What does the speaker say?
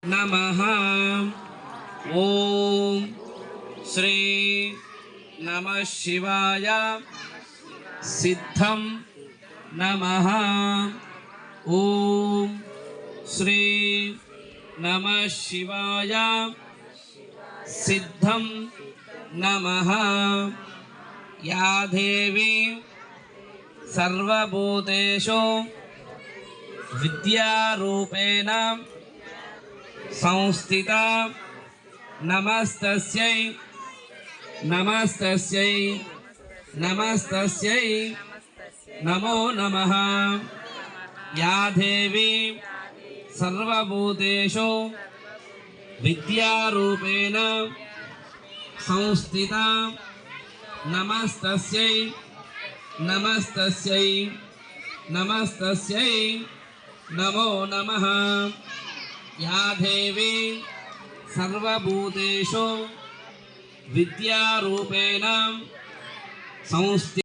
नमः। ओम श्री नमः शिवाय सिद्धं नमः। ओम श्री नमः शिवाय सिद्धं नमः। या देवी सर्वभूतेषु विद्यारूपेण संस्थिता नमस्तस्यै नमस्तस्यै नमस्तस्यै नमो नमः। या देवी सर्वभूतेषु विद्यारूपेण संस्थिता नमस्तस्यै नमस्तस्यै नमस्तस्यै नमो नमः। या देवी सर्वभूतेषु विद्यारूपेण संस्थिता